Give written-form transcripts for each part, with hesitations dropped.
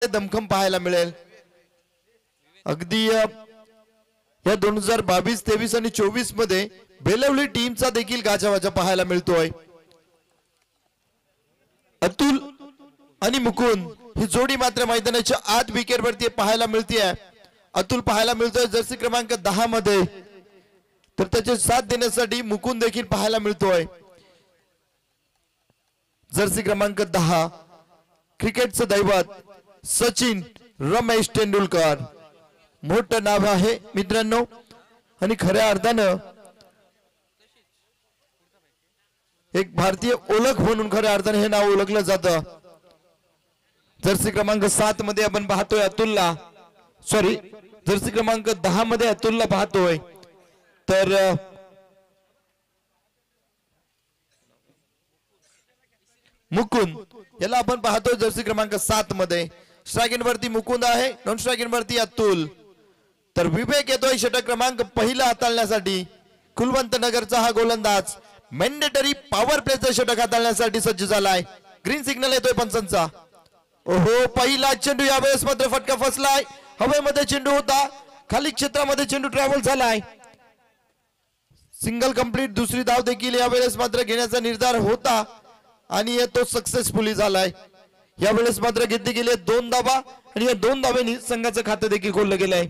दमखम पाहायला मिळेल। अगदी या 2022, 23 आणि 24 मध्ये बेलवली टीमचा देखील गाजावाजा पाहायला मिळतोय। अतुल आणि मुकुंद ही जोडी मात्र मैदानाच्या आत विकेटवरती पाहायला मिळते। अतुल पाहायला मिळतोय जर्सी क्रमांक 10 मध्ये, तर त्याचे साथ देण्यासाठी मुकुंद देखील पाहायला मिळतोय। जर्सी क्रमांक 10 क्रिकेटचं दैवत सचिन रमेश तेंडुलकर, मोठं नाव आहे मित्रांनो, आणि खऱ्या अर्थानं एक भारतीय ओळख म्हणून खऱ्या अर्थाने हे नाव ओळखलं जातं। जर्सी क्रमांक 7 मध्ये आपण पाहतोय अतुलला, सॉरी जर्सी क्रमांक 10 मध्ये अतुलला पाहतोय, तर मुकुंद याला आपण पाहतोय जर्सी क्रमांक 7 मध्ये। स्ट्रायकिंग वरती मुकुंद आहे, नॉन स्ट्रायकिंग वरती अतुल। तर विवेक येतोय षटक क्रमांक पहिला हाताळण्यासाठी। कुलवंत नगरचा हा गोलंदाज मॅन्डेटरी पॉवर प्लेचं षटक हाताळण्यासाठी सज्ज झालाय। ग्रीन सिग्नल येतोय पंचांचा। ओहो, पहिला चेंडू यावेळेस मात्र फटका फसलाय। हवेमध्ये चेंडू होता, खाली क्षेत्रामध्ये चेंडू ट्रॅव्हल झालाय। सिंगल कंप्लीट, दुसरी धाव देखील यावेळेस मात्र घेण्याचा निर्धार होता आणि तो सक्सेसफुली झालाय। यावेळेस मात्र घेतली गेली 2 धावा आणि या 2 धावांनी संघाचं खातं देखील खोललं गेलंय।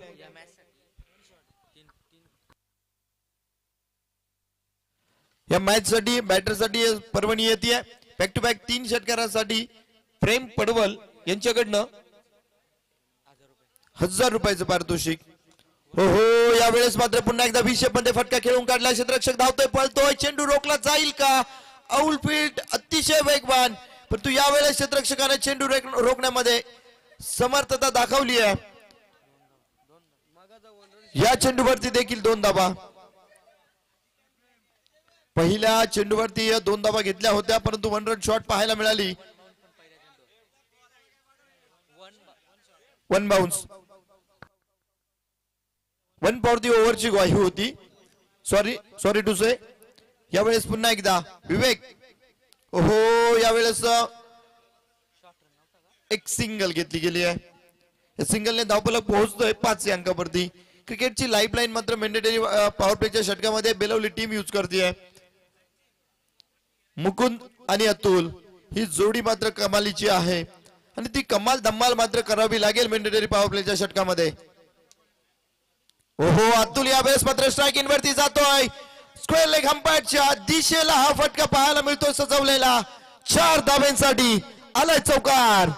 या मॅच साठी बॅटरसाठी पर्वणी येते। बॅक टू बॅक 3 षटकारांसाठी प्रेम पडवल यांच्याकडनं 1000 रुपयाचं पारितोषिक। हो हो, यावेळेस मात्र पुन्हा एकदा 20 मध्ये फटका खेळून काढला। क्षेत्ररक्षक धावतोय, पळतोय, चेंडू रोखला जाईल का? आउटफील्ड अतिशय वेगवान, परंतु यावेळेस क्षेत्ररक्षकाने चेंडू रोखण्यामध्ये समर्थता दाखवली आहे। या चेंडूवरती देखील 2 धावा। पहिल्या चेंडूवरती 2 धावा घेतल्या होत्या, परंतु 1 रन शॉट पाहायला मिळाली। 1 बाउन्स, 1 फॉर दी ओव्हरची ग्वाही होती। सॉरी टू से। यावेळेस पुन्हा एकदा विवेक, ओहो, यावेळेस एक सिंगल घेतली गेली आहे। या सिंगलने धावफलक पोहोचतोय 5 अंकावरती। क्रिकेटची लाईफलाईन मात्र मॅन्डेटरी पॉवर प्लेच्या षटकामध्ये बेलवली टीम यूज करते। मुकुंद आणि अतुल ही जोडी मात्र कमालीची आहे आणि ती कमाल धम्माल मात्र करावी लागेल मॅन्डेटरी पॉवर प्लेच्या षटकामध्ये। ओहो, अतुल यावेळेस मात्र स्ट्रायकिंग वरती जातोय। स्क्वेअर लेग अंपायरच्या दिशेला हा फटका पाहायला मिळतोय सजवलेला। 4 धावांसाठी आलाय चौकार।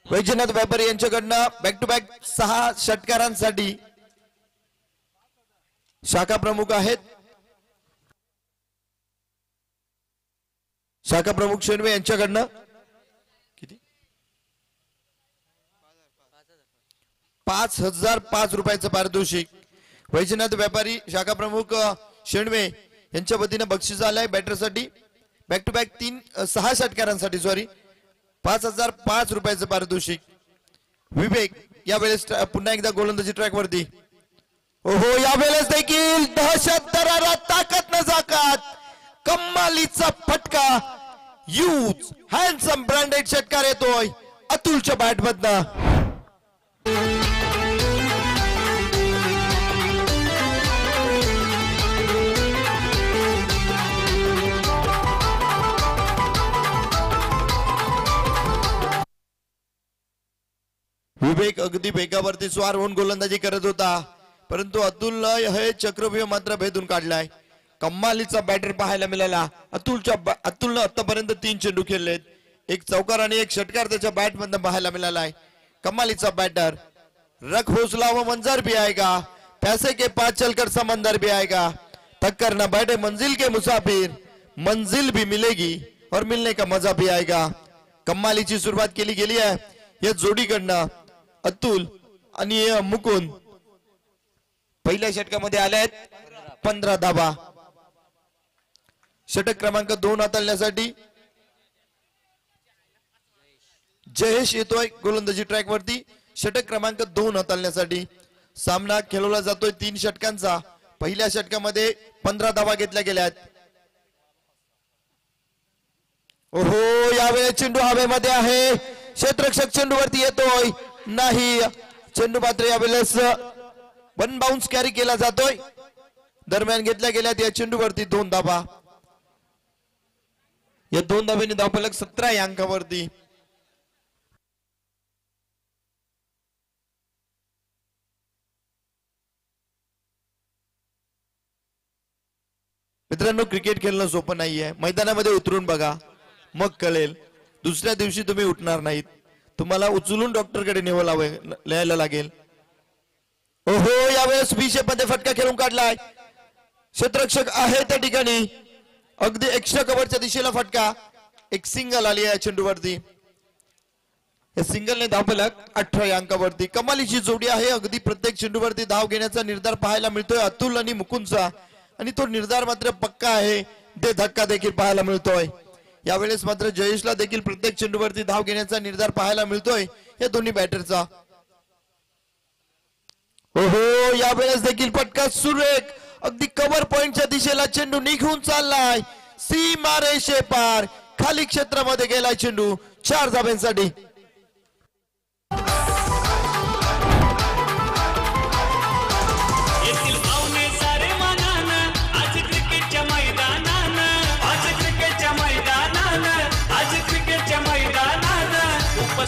वैजनाथ व्यापारी यांच्याकडनं बॅक टू बॅक 6 षटकारांसाठी शाखा प्रमुख आहेत। शाखा प्रमुख शेणवे यांच्याकडनं किती 5005 रुपयाचं पारितोषिक। वैजनाथ व्यापारी शाखा प्रमुख शेणवे यांच्या वतीनं बक्षीस आलंय बॅटरसाठी। बॅक टू बॅक 6 षटकारांसाठी 5005 रुपयाचं पारितोषिक। विवेक यावेळेस पुन्हा एकदा गोलंदाजी ट्रॅक वरती। ओहो, यावेळेस देखील दहशत, दरारा, ताकद, नजाकत, कमालीचा फटका। यूज हँडसम ब्रँडेड षटकार येतोय अतुलच्या बॅट मधनं। विवेक अगदी वेगावरती स्वार होऊन गोलंदाजी करत होता, परंतु अतुलनं हे चक्रव्यूह मात्र भेदून काढलाय। कमालीचा बॅटर पाहायला मिळाला। अतुलनं आतापर्यंत 3 चेंडू खेळलेत, 1 चौकार आणि 1 षटकार त्याच्या बॅट मधनं पाहायला मिळालाय। कमालीचा बॅटर। रख हौसला वो मंजर भी आएगा, पैसे के पास चलकर समंदर भी आएगा, टक्कर न बैठे मंजिल के मुसाफिर, मंजिल भी मिलेगी और मिलने का मजा भी आएगा। कमालीची सुरुवात केली गेली आहे या जोडीकडनं। अतुल आणि मुकुंद पहिल्या षटकामध्ये आले आहेत 15 धावा। षटक क्रमांक 2 हाताळण्यासाठी जयेश येतोय गोलंदाजी ट्रॅक वरती षटक क्रमांक 2 हाताळण्यासाठी. सामना खेळवला जातोय 3 षटकांचा. पहिल्या षटकामध्ये 15 धावा घेतल्या गेल्यात. ओहो यावेळेस चेंडू हवेमध्ये आहे. क्षेत्ररक्षक चेंडूवरती येतोय नाही. चेंडू मात्र यावेळेस वन बाउन्स कॅरी केला जातोय. दरम्यान घेतल्या गेल्यात या चेंडूवरती 2 धावा. या 2 धावेने धावफलक 17 या अंकावरती. मित्रांनो क्रिकेट खेळणं सोपं नाहीये. मैदानामध्ये उतरून बघा मग कळेल. दुसऱ्या दिवशी तुम्ही उठणार नाहीत. तुम्हाला उचलून डॉक्टरकडे न्यायला लागेल. ओहो यावेळेस बी-शेप मध्ये फटका खेळून काढलाय. क्षेत्ररक्षक आहे त्या ठिकाणी. अगदी एक्स्ट्रा कव्हरच्या दिशेला फटका. एक सिंगल आली आहे चेंडूवरती. या सिंगलने धावफलक 18 या अंकावरती. कमालीची जोडी आहे. अगदी प्रत्येक चेंडूवरती धाव घेण्याचा निर्धार पाहायला मिळतोय अतुल आणि मुकुंदचा. आणि तो निर्धार मात्र पक्का आहे. ते धक्का देखील पाहायला मिळतोय. यावेळेस मात्र जयेशला देखील प्रत्येक चेंडूवरती धाव घेण्याचा निर्धार पाहायला मिळतोय या दोन्ही बॅटरचा. ओहो यावेळेस देखील फटका सुरेख. अगदी कव्हर पॉइंटच्या दिशेला चेंडू निघून चाललाय. सीमा रेषे पार खाली क्षेत्रामध्ये गेलाय चेंडू. 4 धाब्यांसाठी.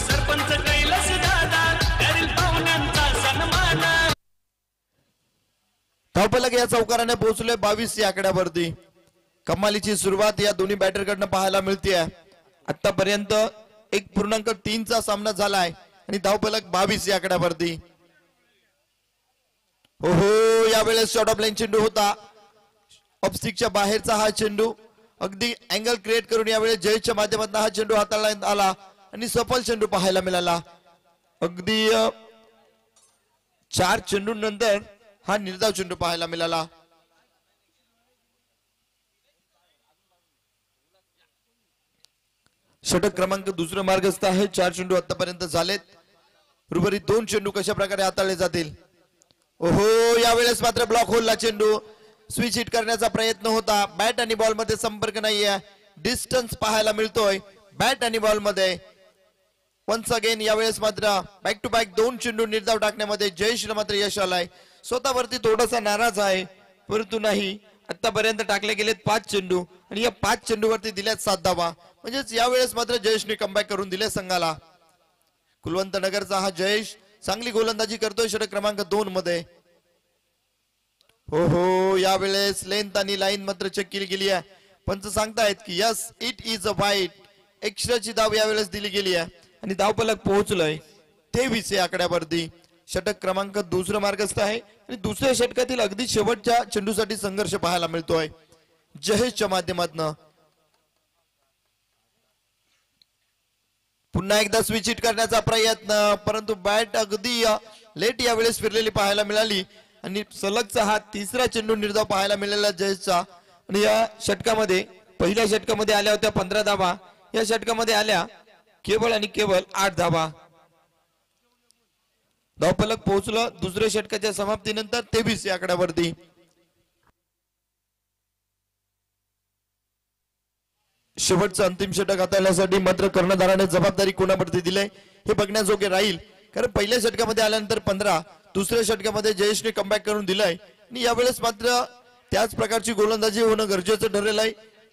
सरपंच कैलास दादा करील पाहुण्यांचा सन्मान. धावफलक या चौकाराने पोहोचले 22 या आकड्यावरती. कमालीची सुरुवात या दोन्ही बॅटर कडनं पाहायला मिळते. आतापर्यंत 1.3 चा सामना झालाय आणि धावफलक 22 या आकड्यावरती. ओहो यावेळेस शॉर्ट ऑफ लाईन चेंडू होता. ऑफस्टिकच्या बाहेरचा हा चेंडू. अगदी अँगल क्रिएट करून यावेळेस जयेशच्या माध्यमातून हा चेंडू हाताळण्यात आला आणि सफल चेंडू पाहायला मिळाला. अगदी 4 चेंडूंनंतर हा निर्धाव चेंडू पाहायला मिळाला. षटक क्रमांक 2 मार्गस्थ आहे. 4 चेंडू आतापर्यंत झालेत. उर्वरित 2 चेंडू कशा प्रकारे हाताळले जातील. ओहो यावेळेस मात्र ब्लॉक होलला चेंडू. स्विच हिट करण्याचा प्रयत्न होता. बॅट आणि बॉल मध्ये संपर्क नाहीये. डिस्टन्स पाहायला मिळतोय बॅट आणि बॉल मध्ये. वन्स अगेन यावेळेस मात्र बॅक टू बॅक 2 चेंडू निर्धाव टाकण्यामध्ये जयेशला मात्र यश आलंय. स्वतःवरती थोडासा नाराज आहे परंतु नाही. आतापर्यंत टाकले गेलेत 5 चेंडू आणि या 5 चेंडूवरती दिल्यात 7 धावा. म्हणजेच यावेळेस मात्र जयेशने कमबॅक करून दिले संघाला. कुलवंत नगरचा हा जयेश चांगली गोलंदाजी करतोय षटक क्रमांक 2 मध्ये. हो हो यावेळेस लेंथ आणि लाईन मात्र चेक केली गेली आहे. पंच सांगतायत की यस इट इज अ वाईट. एक्स्ट्राची धाव यावेळेस दिली गेली आहे आणि धावफलक पोहोचलंय 23 या आकड्यावरती. षटक क्रमांक 2 मार्गस्थ आहे आणि दुसऱ्या षटकातील अगदी शेवटच्या चेंडूसाठी संघर्ष पाहायला मिळतोय जयेशच्या माध्यमातून. पुन्हा एकदा स्विच हिट करण्याचा प्रयत्न परंतु बॅट अगदी लेट यावेळेस फिरलेली पाहायला मिळाली आणि सलगचा हा 3रा चेंडू निर्धाव पाहायला मिळाला जयेशचा. आणि या षटकामध्ये पहिल्या षटकामध्ये आल्या होत्या 15 धावा. या षटकामध्ये आल्या केवळ आणि केवळ 8 धावा. धावफलक पोहोचलं दुसऱ्या षटकाच्या समाप्तीनंतर 23 या आकड्यावरती. शेवटचं अंतिम षटक हाताळण्यासाठी मात्र कर्णधाराने जबाबदारी कोणावरती दिली हे बघण्याजोगे राहील. कारण पहिल्या षटकामध्ये आल्यानंतर 15 दुसऱ्या षटकामध्ये जयेशने कमबॅक करून दिलाय आणि यावेळेस मात्र त्याच प्रकारची गोलंदाजी होणं गरजेचं ठरेल आहे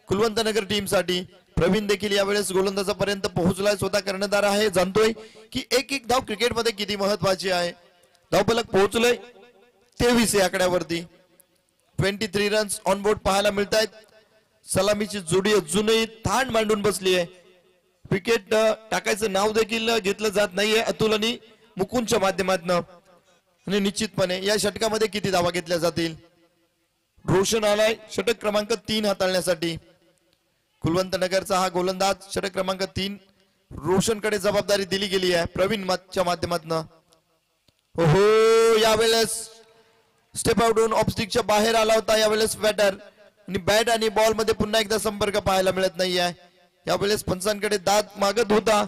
कुलवंत नगर टीम साठी. प्रवीण देखील यावेळेस गोलंदाजापर्यंत पोहोचलाय. स्वतः कर्णधार आहे. जाणतोय की एक धाव क्रिकेटमध्ये किती महत्वाची आहे. धावफलक पोहोचलंय 23 या आकड्यावरती. 23 रन्स ऑन बोर्ड पाहायला मिळत आहेत. सलामीची जोडी अजूनही थांड मांडून बसली आहे. विकेट टाकायचं नाव देखील घेतलं जात नाहीये अतुल आणि मुकुंदच्या माध्यमातून. आणि निश्चितपणे या षटकामध्ये किती धावा घेतल्या जातील. रोशन आलाय षटक क्रमांक 3 हाताळण्यासाठी. कुलवंत नगरचा हा गोलंदाज षटक क्रमांक 3 रोशन कडे जबाबदारी दिली गेली आहे प्रवीणच्या माध्यमातून. ओहो यावेळेस स्टेप आउट होऊन ऑफस्टिकच्या बाहेर आला होता यावेळेस बॅटर. आणि बॅट आणि बॉल मध्ये पुन्हा एकदा संपर्क पाहायला मिळत नाहीये. यावेळेस पंचांकडे दात मागत होता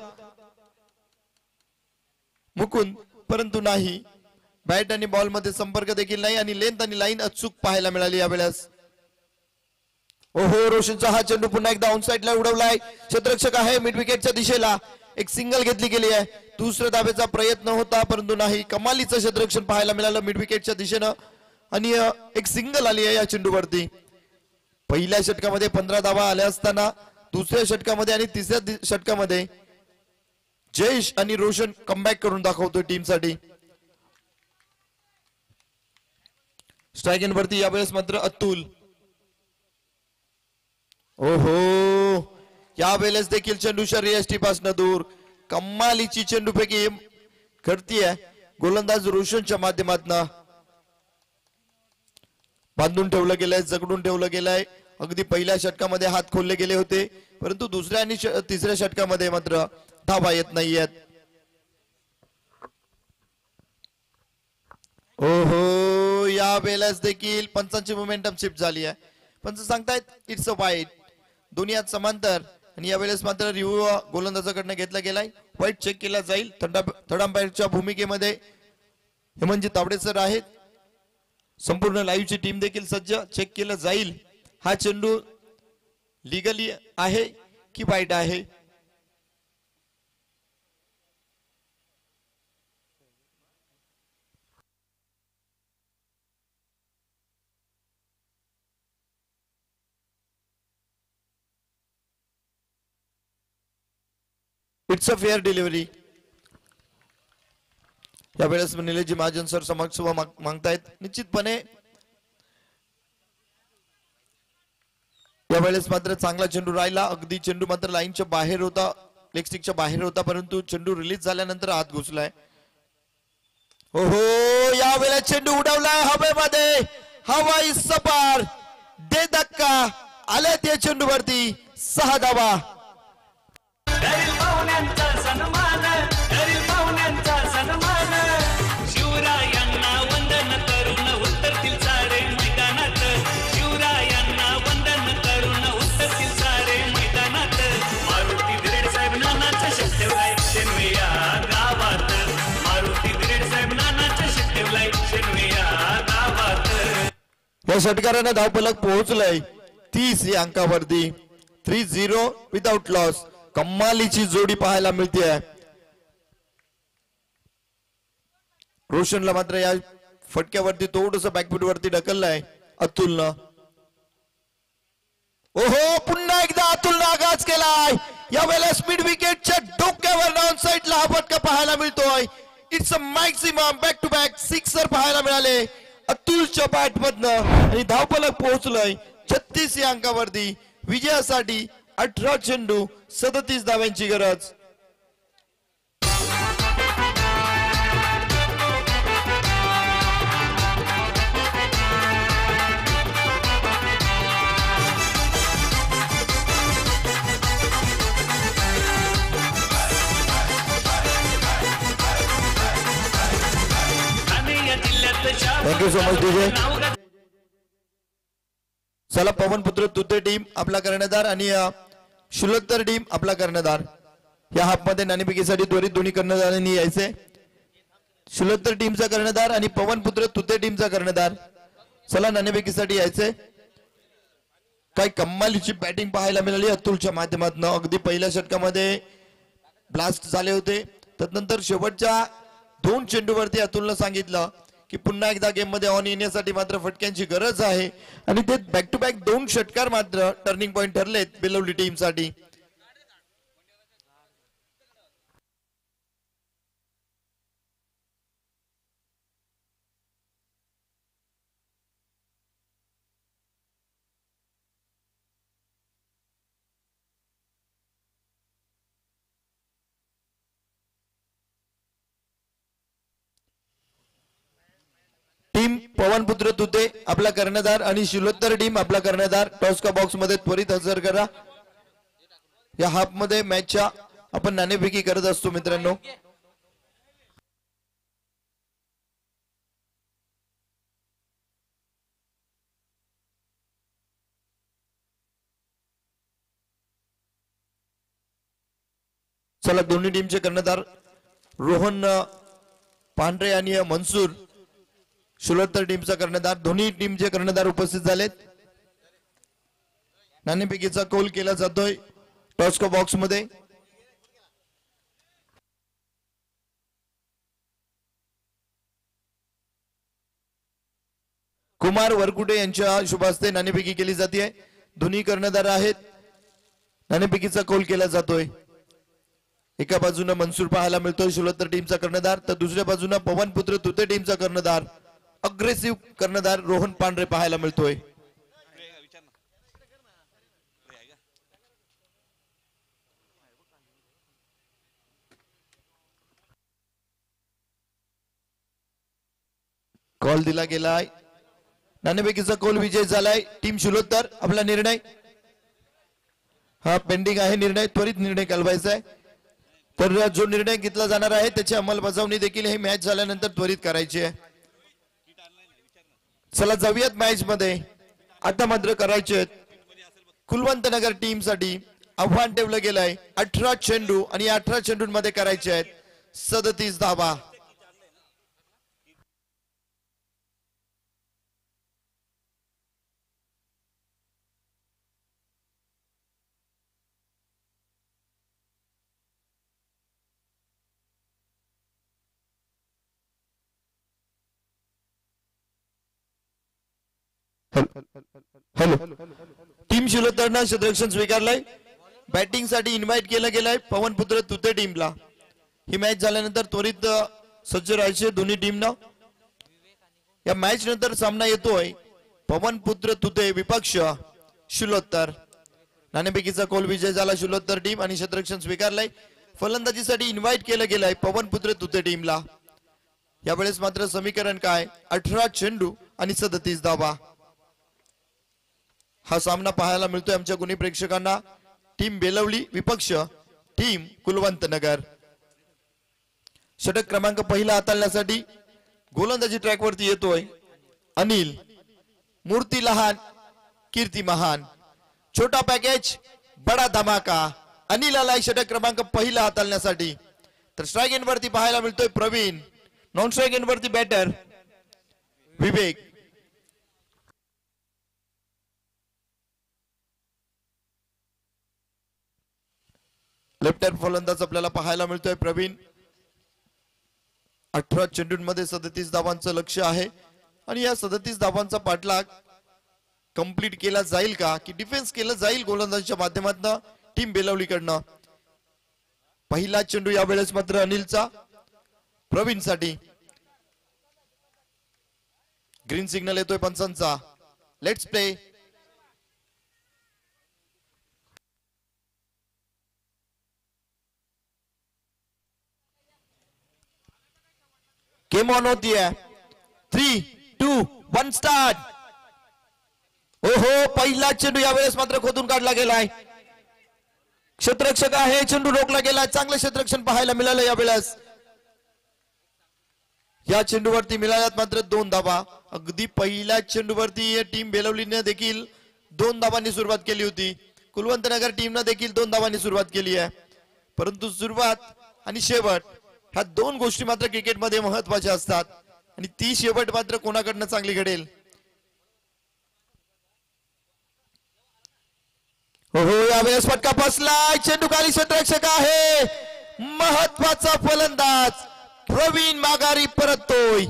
मुकुंद, परंतु नाही. बॅट आणि बॉल मध्ये संपर्क देखील नाही आणि लेंथ आणि लाईन अचूक पाहायला मिळाली यावेळेस. ओहो, रोशनचा हा चेंडू पुन्हा एकदा ऑन साइडला उडवलाय. क्षेत्ररक्षक आहे मिड विकेटच्या दिशेला. एक सिंगल घेतली गेली आहे. दुसऱ्या धावेचा प्रयत्न होता परंतु नाही. कमालीचं क्षेत्ररक्षण पाहायला मिळालं मिड विकेटच्या दिशेनं आणि एक सिंगल आली आहे या चेंडूवरती. पहिल्या षटकामध्ये 15 धावा आल्या असताना दुसऱ्या षटकामध्ये आणि तिसऱ्या षटकामध्ये जयेश आणि रोशन कमबॅक करून दाखवतोय टीम साठी. स्ट्राईक एंड वरती यावेळेस मात्र अतुल. ओहो, यावेळेस देखील चेंडू शर्यष्टी पासून दूर. कमालीची चेंडूपैकी घडतीये गोलंदाज रोशनच्या माध्यमातून. बांधून ठेवलं गेलंय, जगडून ठेवलं गेलंय. अगदी पहिल्या षटकामध्ये हात खोलले गेले होते परंतु दुसऱ्या आणि तिसऱ्या षटकामध्ये मात्र धावा येत नाहीयेत. ओहो, या वेळेस देखील पंचांची मोमेंटम शिफ्ट झाली आहे. पंच सांगतायत इट्स अ वाईट. दोन्हीत समांतर आणि यावेळेस मात्र रिव्ह्यू गोलंदाजाकडनं घेतला गेलाय. वाईट चेक केला जाईल. थर्ड अंपायरच्या भूमिकेमध्ये हेमंतजी तावडे सर आहेत. संपूर्ण लाईव्हची टीम देखील सज्ज. चेक केलं जाईल हा चेंडू लिगली आहे की वाईट आहे. It's a fair delivery. यावेळेस निलेशजी महाजन सर समक्ष मागतायत. निश्चितपणे यावेळेस मात्र चांगला चेंडू राहिला. अगदी चेंडू मात्र लाईनच्या बाहेर होता, लेग स्टिकच्या बाहेर होता परंतु चेंडू रिलीज झाल्यानंतर आत घुसलाय. ओहो, यावेळेस चेंडू उडवलाय हवेमध्ये. हवाई सपार दे धक्का आले त्या चेंडूवरती. 6 धावा. घरील पाहुण्यांचा सन्मान, घरील पाहुण्यांचा सन्मान. शिवरायांना वंदन करून उत्तरतील सारे मैदानात. शिवरायांना वंदन करून उत्तरतील सारे मैदानात. मारुती धिरेड साहेब नानाचं शेतवलाय शेनवेया गावात. मारुती धिरेड साहेब नानाचं शेतवलाय शेनवेया गावात. या षटकाराने धावफलक पोहोचलंय 30 या अंकावरती. 3-0 विदाउट लॉस. कमालीची जोडी पाहायला मिळते. रोशनला मात्र या फटक्यावरती थोडस बॅकफूट वरती ढकललाय अतुलनं. ओहो, पुन्हा एकदा अतुलनं आघात केलाय. यावेळेस मिड विकेटच्या डोक्यावर डाऊन साइडला हा फटका पाहायला मिळतोय. It's a maximum back to back sixer पाहायला मिळाले अतुलच्या बॅट मधनं आणि धावफलक पोहोचलंय 36 या अंकावरती. विजयासाठी 18 चेंडू 37 धाव्यांची गरज. Thank you so much DJ. चला, पवनपुत्र तुते टीम आपला कर्णधार आणि शुल्लत्तर टीम आपला कर्णधार. या हाफ मध्ये नाणेफेकीसाठी त्वरित दोन्ही कर्णधारांनी यायचे. शुल्लत्तर टीमचा कर्णधार आणि पवनपुत्र तुते टीमचा कर्णधार. चला, नाणेफेकीसाठी यायचे. काय कमालीची बॅटिंग पाहायला मिळाली अतुलच्या माध्यमातून. अगदी पहिल्या षटकामध्ये ब्लास्ट झाले होते. त्यानंतर शेवटच्या 2 चेंडूवरती अतुलनं सांगितलं की पुन्हा एकदा गेम मध्ये ऑन येण्यासाठी मात्र फटक्यांची गरज आहे आणि ते बॅक टू बॅक 2 षटकार मात्र टर्निंग पॉइंट ठरलेत बेलवली टीम साठी. टीम पवनपुत्र तुते आपला कर्णधार आणि शिलोत्तर टीम आपला कर्णधार टॉस का बॉक्स मध्ये त्वरित हजर करा. या हाफ मध्ये मॅचच्या आपण नाणेफेकी करत असतो मित्रांनो. चला, दोन्ही टीमचे कर्णधार रोहन पांढरे आणि मनसूर शुलोत्तर टीमचा कर्णधार, दोन्ही टीमचे कर्णधार उपस्थित झालेत. नाणेफेकीचा कौल केला जातोय टॉस्को बॉक्स मध्ये. कुमार वरकुटे यांच्या शुभ हस्ते नाणेफेकी केली जाते. दोन्ही कर्णधार आहेत. नाणेफेकीचा कौल केला जातोय. एका बाजूने मनसूर पाहायला मिळतोय शुलोत्तर टीमचा कर्णधार, तर दुसऱ्या बाजूने पवनपुत्र तुते टीमचा कर्णधार, अग्रेसिव्ह कर्णधार रोहन पांढरे पाहायला मिळतोय. कॉल दिला गेलाय. नाणेफेकीचा कौल विजय झालाय टीम शुलोत्तर. आपला निर्णय हा पेंडिंग आहे. निर्णय त्वरित निर्णय कळवायचा आहे. तर जो निर्णय घेतला जाणार आहे त्याची अंमलबजावणी देखील हे मॅच झाल्यानंतर त्वरित करायची आहे. चला जाऊयात मॅच मध्ये. आता मात्र करायचे कुलवंत नगर टीम साठी आव्हान ठेवलं गेलंय. 18 चेंडू आणि 18 चेंडूंमध्ये करायचे आहेत 37 धावा. हॅलो, टीम शिलोत्तरनं क्षेत्ररक्षण स्वीकारलंय. बॅटिंग साठी इन्व्हाइट केलं गेलंय पवनपुत्र तुते टीमला. ही मॅच झाल्यानंतर त्वरित सज्ज राहायचे दोन्ही टीमनं. या मॅच नंतर सामना येतोय पवनपुत्र तुते विपक्ष शिलोत्तर. नाणेफेकीचा कौल विजय झाला शिलोत्तर टीम आणि क्षेत्ररक्षण स्वीकारलंय. फलंदाजीसाठी इन्व्हाइट केलं गेलंय पवनपुत्र तुते टीमला. यावेळेस मात्र समीकरण काय, 18 चेंडू आणि 37 धावा. हा सामना पाहायला मिळतोय आमच्या गुणी प्रेक्षकांना. टीम बेलवली विपक्ष टीम कुलवंत नगर. षटक क्रमांक पहिला हाताळण्यासाठी गोलंदाजी ट्रॅक वरती येतोय अनिल. मूर्ती लहान कीर्ती महान. छोटा पॅकेज बडा धमाका. अनिल आलाय षटक क्रमांक पहिला हाताळण्यासाठी. तर स्ट्राईक एंड वरती पाहायला मिळतोय प्रवीण. नॉन स्ट्राईक एंड वरती बॅटर विवेक. लेफ्ट हँड फलंदाज आपल्याला पाहायला मिळतोय प्रवीण. 18 चेंडूंमध्ये 37 धावांचं लक्ष आहे आणि या 37 धावांचा पाठलाग कंप्लीट केला जाईल का की डिफेन्स केलं जाईल गोलंदाजीच्या माध्यमातून टीम बेलवलीकडनं. पहिला चेंडू यावेळेस मात्र अनिलचा प्रवीण साठी. ग्रीन सिग्नल येतोय पंचांचा. Let's play. गेम ऑन होती है. 3, 2, 1 स्टार्ट. ओहो, पहिला चेंडू यावेळेस मात्र खोदून काढला गेलाय. क्षेत्ररक्षक आहे, चेंडू रोखला गेला. चांगलं क्षेत्ररक्षण पाहायला मिळालं यावेळेस. या चेंडूवरती मिळाल्यात मात्र 2 धावा. अगदी पहिल्या चेंडूवरती टीम बेलवलीने देखील 2 धावांनी सुरुवात केली होती. कुलवंत नगर टीमने देखील 2 धावांनी सुरुवात केली आहे. परंतु सुरुवात आणि शेवट ह्या 2 गोष्टी मात्र क्रिकेटमध्ये महत्वाच्या असतात आणि ती शेवट मात्र कोणाकडनं चांगली घडेल. हो, यावेळेस फटका बसलाय. चेंडू खाली क्षेत्ररक्षक आहे. महत्वाचा फलंदाज प्रवीण माघारी परततोय.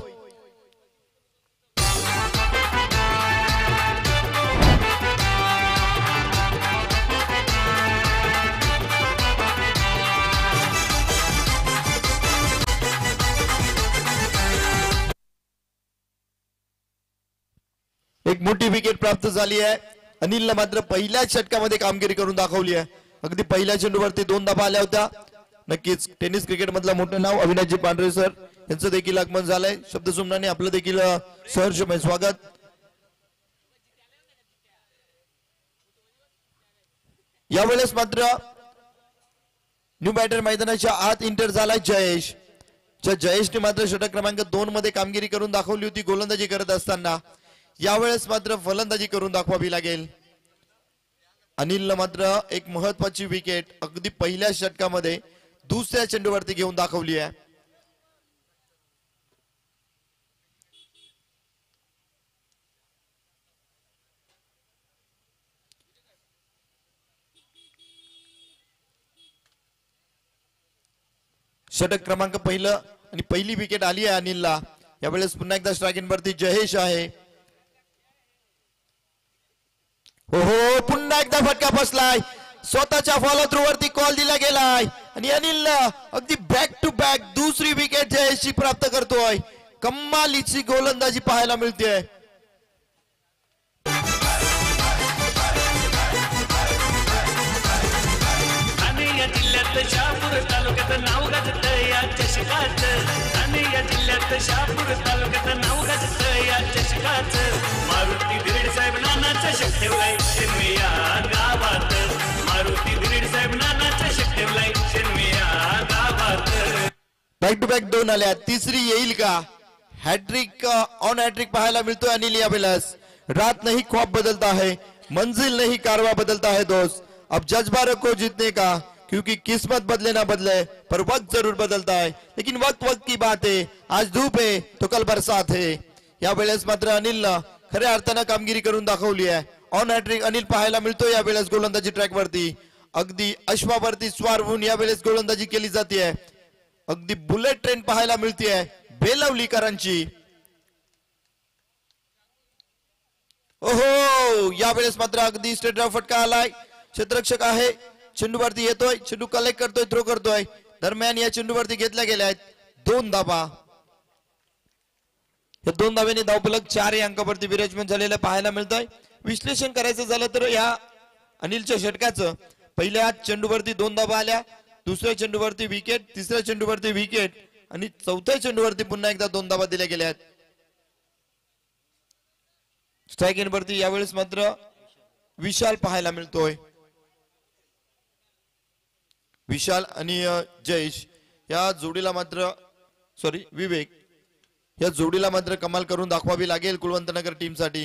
एक मोठी विकेट प्राप्त झाली आहे. अनिलला मात्र पहिल्याच षटकामध्ये कामगिरी करून दाखवली आहे. अगदी पहिल्या चेंडूवरती 2 धावा आल्या होत्या. नक्कीच टेनिस क्रिकेट मधलं मोठं नाव अविनाशजी पांढरे सर यांचं देखील आगमन झालंय. शब्दसुमनाने आपलं देखील सहर्षमय स्वागत. यावेळेस मात्र न्यू बॅटर मैदानाच्या आत इंटर झालाय जयेश. जयेशने मात्र षटक क्रमांक 2 मध्ये कामगिरी करून दाखवली होती गोलंदाजी करत असताना. यावेळेस मात्र फलंदाजी करून दाखवावी लागेल. अनिलला मात्र एक महत्वाची विकेट अगदी पहिल्या षटकामध्ये दुसऱ्या चेंडूवरती घेऊन दाखवली आहे. षटक क्रमांक पहिलं आणि पहिली विकेट आली आहे अनिलला. यावेळेस पुन्हा एकदा स्ट्रायकिंग वरती जयेश आहे. हो पुन्हा एकदा फटका बसलाय. स्वतःच्या फॉलो थ्रू वरती कॉल दिला गेलाय आणि अनिल अगदी बॅक टू बॅक दुसरी विकेट जयेशची प्राप्त करतोय. कमालीची गोलंदाजी पाहायला मिळते. ठाणे या जिल्ह्यात शहापूर तालुक्यात नाव गाजत या चषकात. ठाणे या जिल्ह्यात शहापूर तालुक्यात नाव गाजत या चषकात. मारुती धिरड साहेब नानाचा शक ठेवलाय शेनवे या गावात. मारुती धिरड साहेब नानाचा शक ठेवलाय शेनवे या गावात. बॅक टू बॅक दोन आल्या. तिसरी येईल का? हॅट्रिक ऑन हॅट्रिक पाहायला मिळतोय अनिल यावेळेस. रात नहीं ख्वाब बदलता है, मंजिल नहीं कारवा बदलता है दोस्त. अब जज्बा रखो जीतने का, क्योंकि किस्मत बदले ना बदले पर वक्त जरूर बदलता है. लेकिन वक्त वक्त की बात है. आज धूप है तो कल बरसात है. यावेळेस मात्र अनिलनं खऱ्या अर्थानं कामगिरी करून दाखवली आहे. ऑन हॅट्रिक अनिल पाहायला मिळतोय यावेळेस गोलंदाजी ट्रॅक वरती. अगदी अश्वावरती स्वार होऊन यावेळेस गोलंदाजी केली जाते. अगदी बुलेट ट्रेन पाहायला मिळते बेलवलीकरांची. ओहो यावेळेस मात्र अगदी स्ट्रेट ड्राइव्ह फटका आलाय. क्षेत्ररक्षक आहे, चेंडूवरती येतोय, चेंडू कलेक्ट करतोय, थ्रो करतोय. दरम्यान या चेंडूवरती घेतल्या गेल्या आहेत 2 धाबा. या 2 धाब्याने धावफलक 4 या अंकावरती विराजमान झालेलं पाहायला मिळतंय. विश्लेषण करायचं झालं तर या अनिलच्या षटकाचं पहिल्या चेंडूवरती 2 धाबा आल्या, दुसऱ्या चेंडूवरती विकेट, तिसऱ्या चेंडूवरती विकेट आणि चौथ्या चेंडूवरती पुन्हा एकदा 2 धाबा दिल्या गेल्या आहेत. स्ट्राइक एंड वरती यावेळेस मात्र विशाल पाहायला मिळतोय. विशाल आणि जयेश या जोडीला मात्र विवेक या जोडीला मात्र कमाल करून दाखवावी लागेल कुलवंतनगर टीम साठी.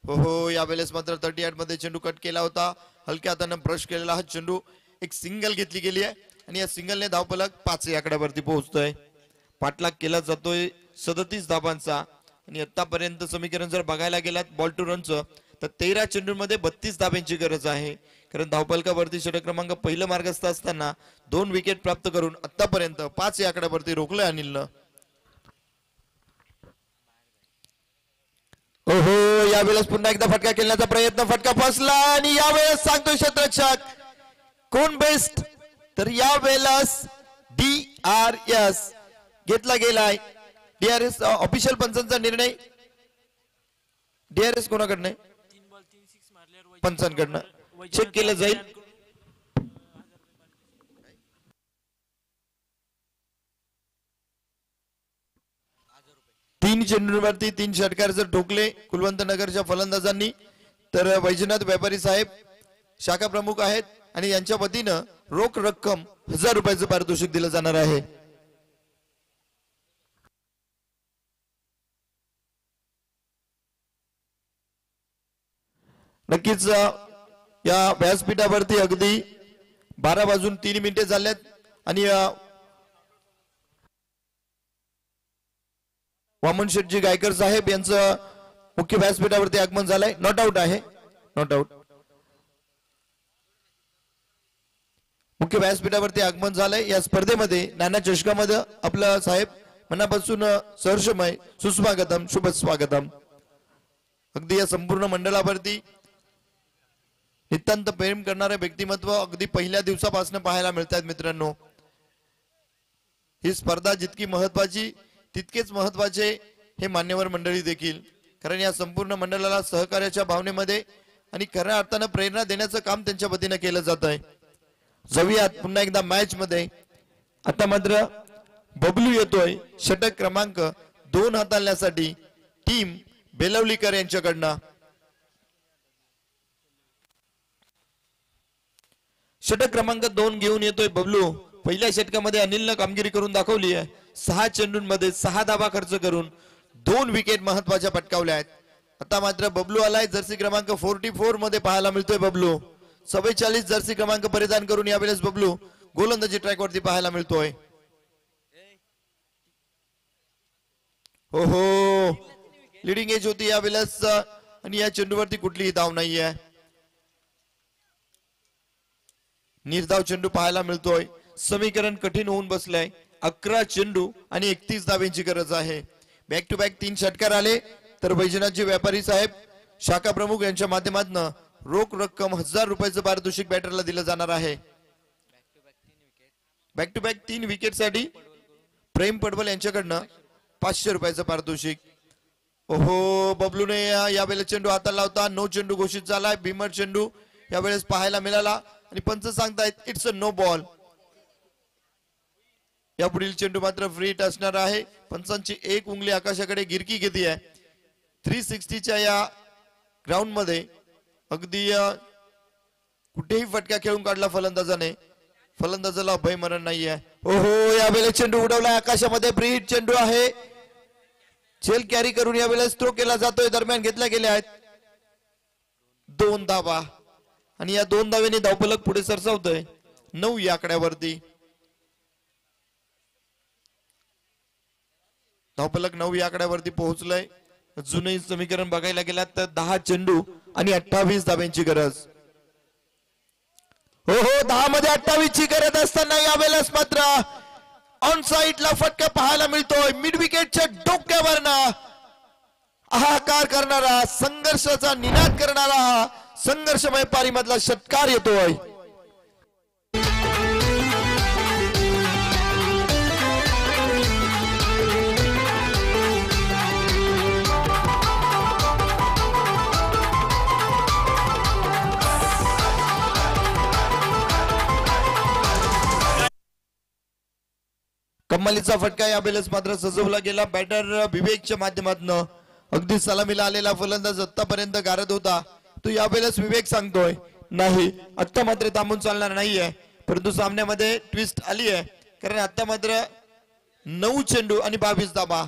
हो यावेळेस मात्र 38 मध्ये चेंडू कट केला होता. हलक्या हाताने ब्रश केलेला हा चेंडू एक सिंगल घेतली गेली आहे आणि या सिंगलने धावफलक 5 या आकड्यावरती पोहोचतोय. पाठलाग केला जातोय 37 धाबांचा आणि आतापर्यंत समीकरण जर बघायला गेलात बॉल टू रनचं तर 13 चेंडूंमध्ये 32 धाब्यांची गरज आहे. कारण धावफलकावरती षटक क्रमांक पहिलं मार्गस्थ असताना 2 विकेट प्राप्त करून आतापर्यंत 5 या आकड्यावरती रोखलंय अनिलनं. ओहो यावेळेस पुन्हा एकदा फटका खेळण्याचा प्रयत्न, फटका फसला आणि यावेळेस सांगतोय क्षेत्ररक्षक कोण बेस्ट, तर यावेळेस DRS घेतला गेलाय. DRS ऑफिशियल पंचांचा निर्णय. DRS कोणाकडनं? पंचांकडनं चेक केलं जाईल. 3 चेंडूंवरती 3 षटकार जर ठोकले कुलवंत नगरच्या फलंदाजांनी तर वैजनाथ व्यापारी साहेब शाखा प्रमुख आहेत आणि यांच्या वतीनं रोख रक्कम 1000 रुपयाचं पारितोषिक दिलं जाणार आहे. नक्कीच या व्यासपीठावरती अगदी 12 वाजून 3 मिनिटे झाल्यात आणि वामन शेटजी गायकर साहेब यांचं मुख्य व्यासपीठावरती आगमन झालंय. नॉट आउट आहे, नॉट आउट. मुख्य व्यासपीठावरती आगमन झालंय. या स्पर्धेमध्ये नाना चषकामध्ये आपलं साहेब मनापासून सहर्षमय सुस्वागतम, शुभ स्वागतम. अगदी या संपूर्ण मंडळावरती नितांत प्रेम करणारे व्यक्तिमत्व अगदी पहिल्या दिवसापासून पाहायला मिळतात. मित्रांनो ही स्पर्धा जितकी महत्वाची तितकेच महत्वाचे हे मान्यवर मंडळी देखील. कारण या संपूर्ण मंडळाला सहकार्याच्या भावनेमध्ये आणि खऱ्या अर्थानं प्रेरणा देण्याचं काम त्यांच्या वतीनं केलं जात आहे. जाऊयात पुन्हा एकदा मॅच मध्ये. आता मात्र बबलू येतोय षटक क्रमांक 2 हाताळण्यासाठी टीम बेलवलीकर यांच्याकडनं. षटक क्रमांक 2 घेऊन येतोय बबलू. पहिल्या षटकामध्ये अनिलनं कामगिरी करून दाखवली आहे. 6 चेंडूंमध्ये 6 धाबा खर्च करून 2 विकेट महत्वाच्या पटकावल्या आहेत. आता मात्र बबलू आलाय जर्सी क्रमांक 44 मध्ये पाहायला मिळतोय. बबलू 44 जर्सी क्रमांक परिधान करून यावेळेस बबलू गोलंदाजी ट्रॅक वरती पाहायला मिळतोय. हो हो लिडिंग एज होती यावेळेस आणि या चेंडूवरती कुठलीही धाव नाहीये. निर्धाव चेंडू पाहायला मिळतोय. समीकरण कठीण होऊन बसलंय 11 चेंडू आणि 31 धाब्यांची गरज आहे. बॅक टू बॅक 3 षटकार आले तर वैजनाथजी व्यापारी साहेब शाखा प्रमुख यांच्या माध्यमातून रोख रक्कम 1000 रुपयाचं पारितोषिक बॅटरला दिलं जाणार आहे. बॅक टू बॅक 3 विकेट साठी प्रेम पडवल यांच्याकडनं 500 रुपयाचं पारितोषिक. ओहो, बबलूने यावेळेस चेंडू हाताला होता. नो चेंडू घोषित झालाय. भीमर चेंडू यावेळेस पाहायला मिळाला आणि पंच सांगतायत इट्स अ नो बॉल. या पुढील चेंडू मात्र फ्री हिट असणार आहे. पंचांची एक उंगली आकाशाकडे गिरकी घेते आहे. 360च्या या ग्राउंड मध्ये अगदी कुठेही फटका खेळून काढला फलंदाजाने. फलंदाजाला भय मरण नाहीये. ओहो, यावेळेस चेंडू उडवलाय आकाशामध्ये. फ्री हिट चेंडू आहे. झेल कॅरी करून यावेळेस थ्रो केला जातोय. दरम्यान घेतल्या गेल्या आहेत 2 धावा आणि या 2 धाव्यांनी धावफलक पुढे सरसावतोय 9 या आकड्यावरती. धावफलक 9 या आकड्यावरती पोहोचलंय. जुने समीकरण बघायला गेलात तर 10 चेंडू आणि 28 धाब्यांची गरज. हो 10 मध्ये 28 ची गरज असताना यावेळेस मात्र ऑन साइडला फटका पाहायला मिळतोय. मिड विकेटच्या डोक्यावरनं हाहाकार करणारा, संघर्षाचा निनाद करणारा संघर्षमय पारीमधला षटकार येतोय. कमालीचा फटका यावेळेस मात्र सजवला गेला. बॅटर विवेकच्या माध्यमातून अगदी सलामीला आलेला फलंदाज आतापर्यंत गारद होता तो यावेळेस विवेक सांगतोय नाही, आता मात्र थांबून चालणार नाहीये. परंतु सामन्यामध्ये ट्विस्ट आली आहे कारण आता मात्र 9 चेंडू आणि 22 धाबा.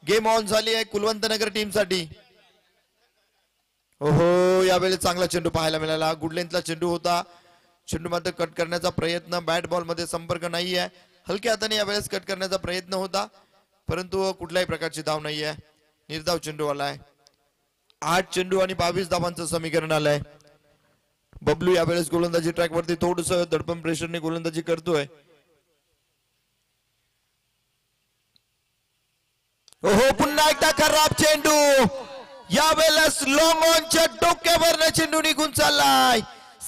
गेम ऑन झाली आहे कुलवंतनगर टीम साठी. ओहो, यावेळेस चांगला चेंडू पाहायला मिळाला. गुड लेंथला चेंडू होता. चेंडू मात्र कट करण्याचा प्रयत्न. बॅट बॉल मध्ये संपर्क नाहीये. हलक्या हाताने यावेळेस कट करण्याचा प्रयत्न होता परंतु कुठल्याही प्रकारची धाव नाहीये. निर्धाव चेंडू आलाय. 8 चेंडू आणि 22 धावांचं समीकरण आलंय. बबलू यावेळेस गोलंदाजी ट्रॅक वरती थोडस दडपण प्रेशरने गोलंदाजी करतोय. ओहो, पुन्हा एकदा खराब चेंडू. यावेळेस लॉंग ऑनच्या डोक्यावरनं चेंडू निघून चाललाय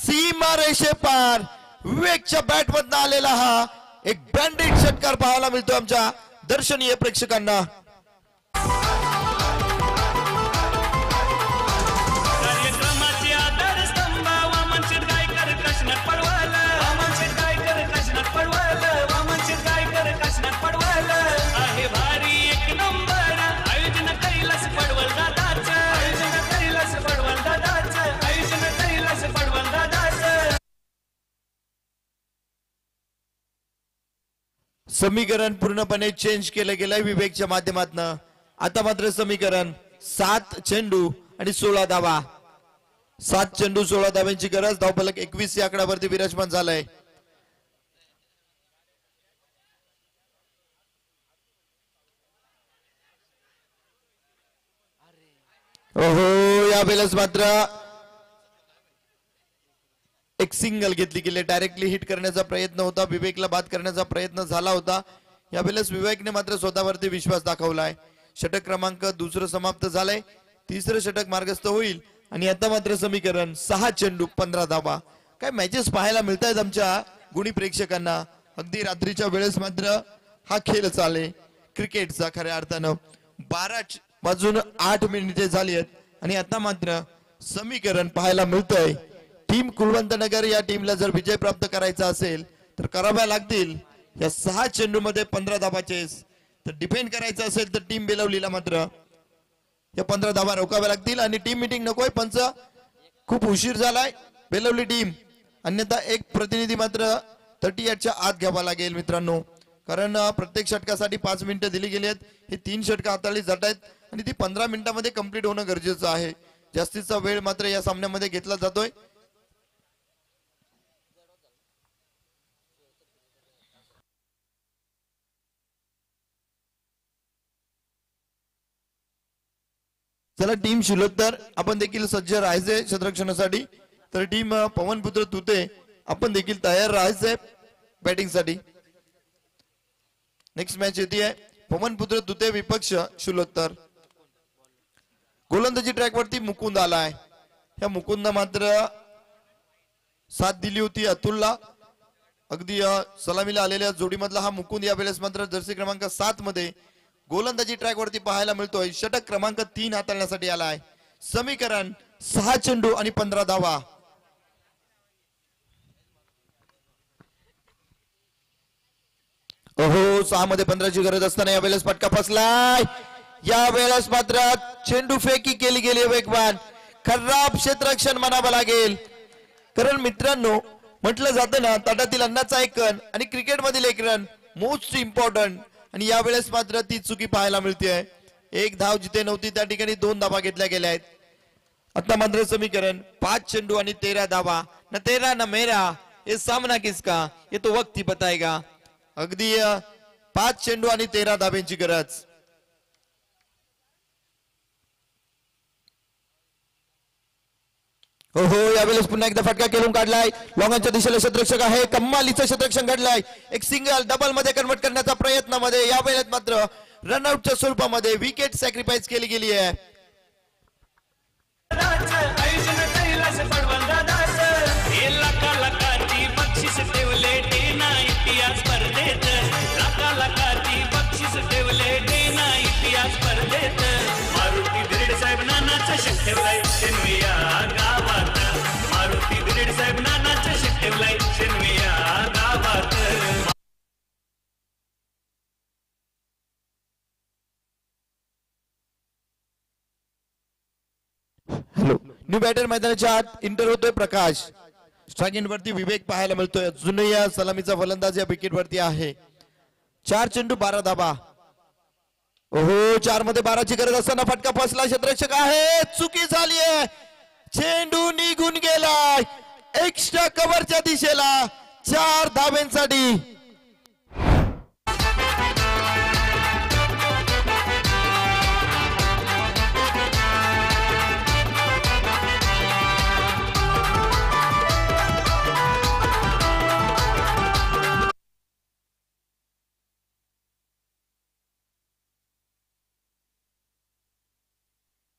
सीमा रेषे पार. विवेकच्या बॅट मधनं आलेला हा एक बँडेड षटकार पाहायला मिळतो आमच्या दर्शनीय प्रेक्षकांना. कार्यक्रमाचे आधारस्तंभ वामनशेठ गायकर काशीनाथ पडवळ. वामनशेठ गायकर काशीनाथ पडवळ. वामनशेठ गायकर काशीनाथ पडवळ. आहे भारी एक नंबर आयोजन कैलास पडवळ दादाच. आयोजन कैलास पडवळ दादाच. आयोजन कैलास पडवळ दादाच. समीकरण पूर्णपणे चेंज केलं गेलंय विवेकच्या माध्यमातून. आता मात्र समीकरण 7 चेंडू आणि 16 धावा. 7 चेंडू 16 धाव्यांची गरज. धावफलक 21 या आकड्यावरती विराजमान झालाय. ओहो, यावेळेस मात्र एक सिंगल घेतली गेली. डायरेक्टली हिट करण्याचा प्रयत्न होता. विवेकला बाद करण्याचा प्रयत्न झाला होता. यावेळेस विवेकने मात्र स्वतःवरती विश्वास दाखवलाय. षटक क्रमांक 2 समाप्त झालाय. 3रं षटक मार्गस्थ होईल आणि आता मात्र समीकरण 6 चेंडू 15 धावा. काय मॅचेस पाहायला मिळत आहेत आमच्या गुणी प्रेक्षकांना. अगदी रात्रीच्या वेळेस मात्र हा खेळ चाले क्रिकेटचा खऱ्या अर्थानं. 12:08 झाली आहेत आणि आता मात्र समीकरण पाहायला मिळतंय. टीम कुलवंतनगर या टीमला जर विजय प्राप्त करायचा असेल तर कराव्या लागतील या 6 चेंडू मध्ये 15 धावाचे. तर डिफेंड करायचं असेल तर टीम बेलवलीला मात्र या 15 धावा रोखाव्या लागतील आणि टीम मीटिंग नकोय. पंच खूप उशीर झालाय. बेलवली टीम अन्यथा एक प्रतिनिधी मात्र 38च्या आत घ्यावा लागेल मित्रांनो. कारण प्रत्येक षटकासाठी 5 मिनिटं दिली गेली आहेत. हे 3 षटकं हाताळली जात आहेत आणि ती 15 मिनिटांमध्ये कंप्लीट होणं गरजेचं आहे. जास्तीचा वेळ मात्र या सामन्यामध्ये घेतला जातोय. चला टीम शिलोत्तर आपण देखील सज्ज राहायचे क्षेत्ररक्षणासाठी. तर टीम पवनपुत्र तुते आपण देखील तयार राहायचे बॅटिंग साठी. नेक्स्ट मॅच येते पवनपुत्र द्वितीय विपक्ष शुलोत्तर. गोलंदाजी ट्रॅक वरती मुकुंद आलाय. ह्या मुकुंद मात्र साथ दिली होती अतुलला. अगदी सलामीला आलेल्या जोडीमधला हा मुकुंद यावेळेस मात्र जर्सी क्रमांक 7 मध्ये गोलंदाजी ट्रॅक वरती पाहायला मिळतोय. षटक क्रमांक 3 हाताळण्यासाठी आलाय. समीकरण 6 चेंडू आणि 15 धावा. ओहो 6 मध्ये 15 ची गरज असताना यावेळेस फटका फसलाय. यावेळेस मात्र चेंडू फेकी केली गेली वेगवान. खराब क्षेत्ररक्षण म्हणावं लागेल. कारण मित्रांनो म्हटलं जातं ना ताटातील अन्नाचा एक कण आणि क्रिकेट मधील एक रन मोस्ट इम्पॉर्टंट. आणि यावेळेस मात्र ती चुकी पाहायला मिळते. एक धाव जिथे नव्हती त्या ठिकाणी 2 धावा घेतल्या गेल्या आहेत. आता मात्र समीकरण 5 चेंडू आणि 13 धावा. न तेरा न मेरा ये सामना किसका ये तो वक्त ही बताएगा. अगदी 5 चेंडू आणि 13 धाब्यांची गरज. हो यावेळेस पुन्हा एकदा फटका खेळून काढलाय. लॉंगांच्या दिशेला क्षेत्ररक्षक आहे. कम्मालीचं क्षेत्ररक्षण घडलाय. एक सिंगल डबल मध्ये कन्वर्ट करण्याचा प्रयत्नामध्ये यावेळेस मात्र रनआउटच्या स्वरूपामध्ये विकेट सॅक्रिफाईस केली गेली आहे. मारुती धिरड साहेब नानाचं शेत ठेवलाय शेनविया गावात. मारुती धिरड साहेब नानाचं शेत ठेवलाय शेनविया गावात. हॅलो न्यू बॅटर मैदानाच्या आत इंटर होतोय प्रकाश. स्ट्राईक वरती विवेक पाहायला मिळतोय. अजूनही या सलामीचा फलंदाज या विकेट वरती आहे. 4 चेंडू 12 धाबा. ओहो 4 मध्ये 12 ची गरज असताना फटका फसला. क्षेत्ररक्षक आहे. चुकी झाली आहे. चेंडू निघून गेलाय एक्स्ट्रा कव्हरच्या दिशेला. 4 धाब्यांसाठी.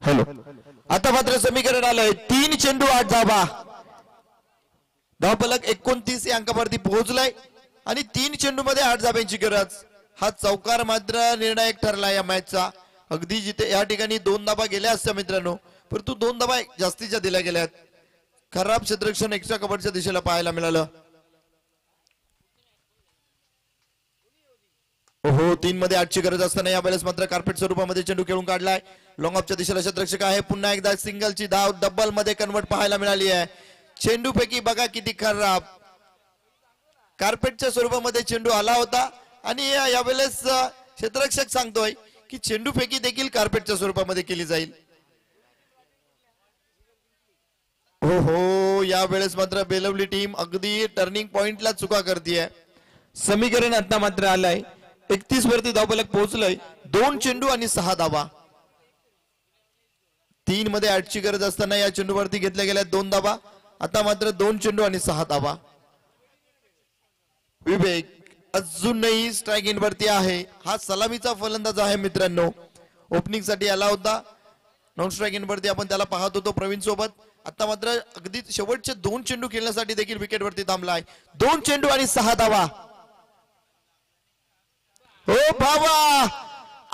हॅलो आता मात्र समीकरण आलंय 3 चेंडू 8 धाबा. धावफलक 29 या अंकावरती पोहोचलाय आणि 3 चेंडू मध्ये 8 धाब्यांची गरज. हा चौकार मात्र निर्णायक ठरला या मॅचचा. अगदी जिथे या ठिकाणी 2 धाबा गेल्या असत्या मित्रांनो परंतु 2 धाबा जास्तीच्या दिल्या गेल्यात. खराब क्षेत्ररक्षण एक्स्ट्रा कव्हरच्या दिशेला पाहायला मिळालं. हो 3 मध्ये 8 ची गरज असताना यावेळेस मात्र कार्पेट स्वरूपामध्ये चेंडू खेळून काढलाय. लॉंग ऑफच्या दिशेला क्षेत्ररक्षक आहे. पुन्हा एकदा सिंगलची धाव डबल मध्ये कन्वर्ट पाहायला मिळाली आहे. चेंडू पैकी बघा किती खराब. कार्पेटच्या स्वरूपामध्ये चेंडू आला होता आणि यावेळेस क्षेत्ररक्षक सांगतोय की चेंडू फेकी देखील कार्पेटच्या स्वरूपामध्ये केली जाईल. हो यावेळेस मात्र बेलवली टीम अगदी टर्निंग पॉइंटला चुका करते. समीकरण आता मात्र आलाय 31 वरती धावफलक पोहोचलंय. 2 चेंडू आणि 6 धावा. 3 मध्ये 8 ची गरज असताना या चेंडूवरती घेतल्या गेल्या 2 धावा. आता मात्र 2 चेंडू आणि 6 धावा. विवेक अजूनही स्ट्राईक इन वरती आहे. हा सलामीचा फलंदाज आहे मित्रांनो. ओपनिंग साठी आला होता. नॉन स्ट्राईक इन वरती आपण त्याला पाहत होतो प्रवीण सोबत. आता मात्र अगदी शेवटचे 2 चेंडू खेळण्यासाठी देखील विकेट वरती थांबलाय. 2 चेंडू आणि 6 धावा. हो बाबा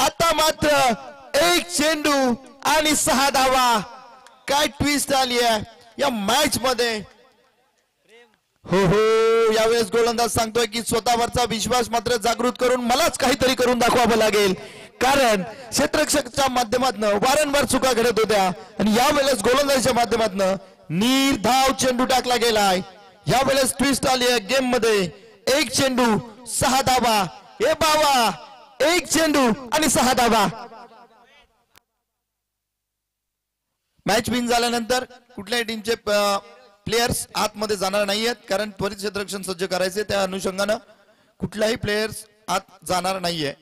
आता मात्र 1 चेंडू आणि 6 धावा. काय ट्विस्ट आली आहे या मॅच मध्ये. हो यावेळेस गोलंदाज सांगतोय की स्वतःवरचा विश्वास मात्र जागृत करून मलाच काहीतरी करून दाखवावं लागेल. कारण क्षेत्ररक्षकच्या माध्यमातून वारंवार चुका घडत होत्या आणि यावेळेस गोलंदाजीच्या माध्यमातून निर्धाव चेंडू टाकला गेलाय. यावेळेस ट्विस्ट आली आहे गेम मध्ये. 1 चेंडू 6 धावा. हे बाबा 1 चेंडू आणि 6 धावा. मॅच विन झाल्यानंतर कुठल्याही टीमचे प्लेयर्स आतमध्ये जाणार नाहीयेत कारण त्वरित क्षेत्ररक्षण सज्ज करायचे. त्या अनुषंगानं कुठलाही प्लेयर्स आत जाणार नाहीये.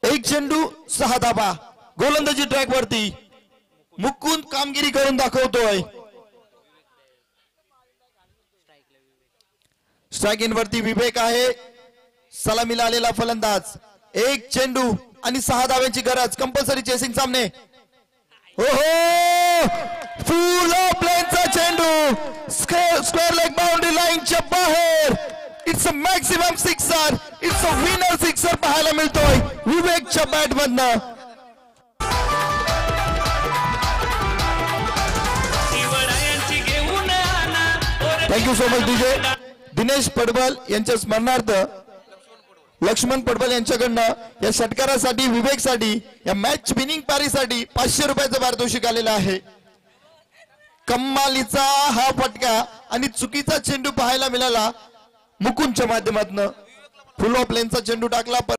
1 चेंडू 6 धाबा. गोलंदाजी ट्रॅक वरती मुकुंद कामगिरी करून दाखवतोय. स्ट्राईक इन वरती विवेक आहे. सलामीला आलेला फलंदाज, एक चेंडू आणि 6 धाव्यांची गरज, कंपल्सरी चेसिंग सामने. हो फुल ऑफ लेनचा चेंडू स्क्वेअर लेग बाउंड्री लाईनच्या बाहेर. It's a maximum sixer, it's a winner sixer पाहायला मिळतोय विवेकच्या बॅट मधनं. Thank you so much DJ. Dinesh Padbal यांच्या स्मरणार्थ लक्ष्मण पडबल यांच्याकडनं या षटकारासाठी विवेकसाठी या मॅच विनिंग पारीसाठी 500 रुपयाचं पारितोषिक आलेलं आहे. कम्मालीचा हा फटका आणि चुकीचा चेंडू पाहायला मिळाला मुकुंदच्या माध्यमातून. फुल ऑफ लेनचा चेंडू टाकला.